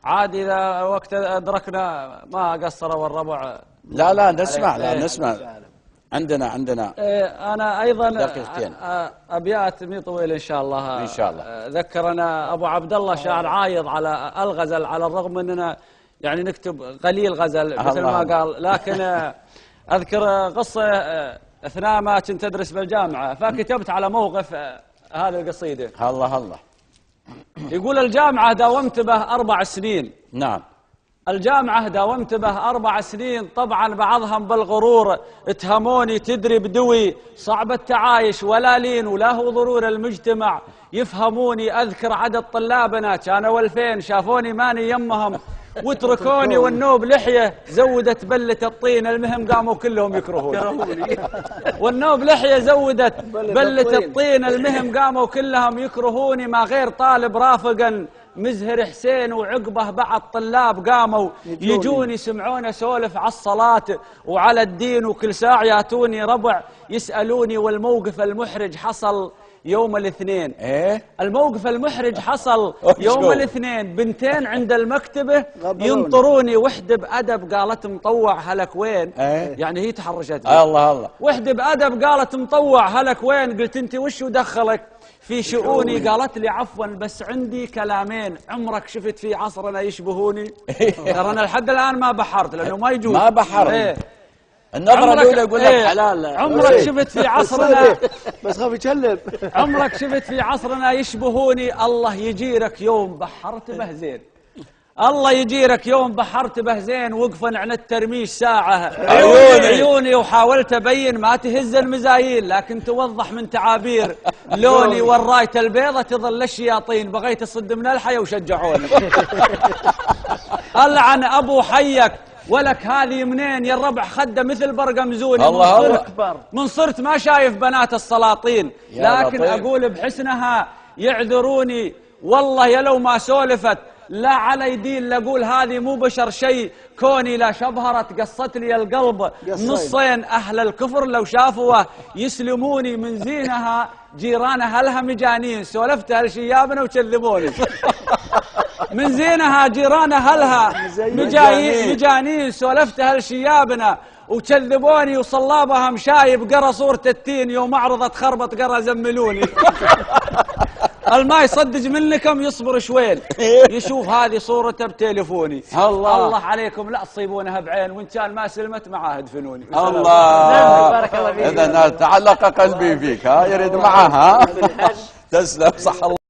عاد إذا وقت أدركنا ما قصر والربع. لا نسمع، لا نسمع. عندنا أنا أيضا دقيقتين. أبيات مي طويل إن شاء الله. إن شاء الله. ذكرنا أبو عبد الله شاعر عايض على الغزل، على الرغم أننا يعني نكتب قليل غزل مثل ما قال، لكن أذكر قصة أثناء ما كنت أدرس بالجامعة، فكتبت على موقف هذه القصيدة. الله. يقول: الجامعة داومت به 4 سنين. نعم. الجامعة داومت به 4 سنين، طبعا بعضهم بالغرور اتهموني تدري بدوي، صعب التعايش ولا لين ولا هو ضرور المجتمع يفهموني. أذكر عدد طلابنا كانوا 2000، شافوني ماني يمهم وتركوني، والنوب لحية زودت بلة الطين، المهم قاموا كلهم يكرهوني. والنوب لحية زودت بلة الطين، المهم قاموا كلهم يكرهوني. ما غير طالب رافقا مزهر حسين، وعقبه بعض طلاب قاموا يجوني سمعون اسولف على الصلاة وعلى الدين، وكل ساعة ياتوني ربع يسألوني. والموقف المحرج حصل يوم الاثنين. الموقف المحرج حصل يوم الاثنين، بنتين عند المكتبة ينطروني، وحدة بأدب قالت مطوع هلك وين؟ يعني هي تحرجت. الله. وحدة بأدب قالت مطوع هلك وين؟ قلت انت وش دخلك في شؤوني؟ قالت لي عفوا بس عندي كلامين، عمرك شفت في عصرنا يشبهوني؟ ترى انا لحد الان ما بحرت لانه ما يجوز. ما بحر. النظرة الأولى يقول لك حلال. عمرك شفت في عصرنا بس خاف يتكلم. عمرك شفت في عصرنا يشبهوني؟ الله يجيرك يوم بحرت به زين، الله يجيرك يوم بحرت به زين. وقفا عن الترميش ساعة عيوني وحاولت أبين ما تهز المزايين، لكن توضح من تعابير لوني والراية البيضة تظل الشياطين. بغيت أصد من الحياة وشجعوني. ألعن أبو حيك ولك هذه منين؟ يا الربع خده مثل برقمزوني. من صرت ما شايف بنات السلاطين، لكن أقول بحسنها يعذروني. والله يا لو ما سولفت لا على دين لأقول هذه مو بشر شيء، كوني لا شبهرت قصت لي القلب نصين. أهل الكفر لو شافوه يسلموني، من زينها جيرانها لها مجانين، سولفت هالشيابنا وكذبوني. من زينها جيرانها لها مجانين، سولفت هالشيابنا وكذبوني. وصلابها مشايب قرا صورة التين، يوم عرضت خربط قرا زملوني. الما يصدق منكم يصبر شوين، يشوف هذه صورته بتليفوني. الله عليكم لا تصيبونها بعين، وان كان ما سلمت معاه دفنوني. الله. بارك الله فيك. اذا تعلق قلبي فيك، يريد معها. تسلم، صح الله.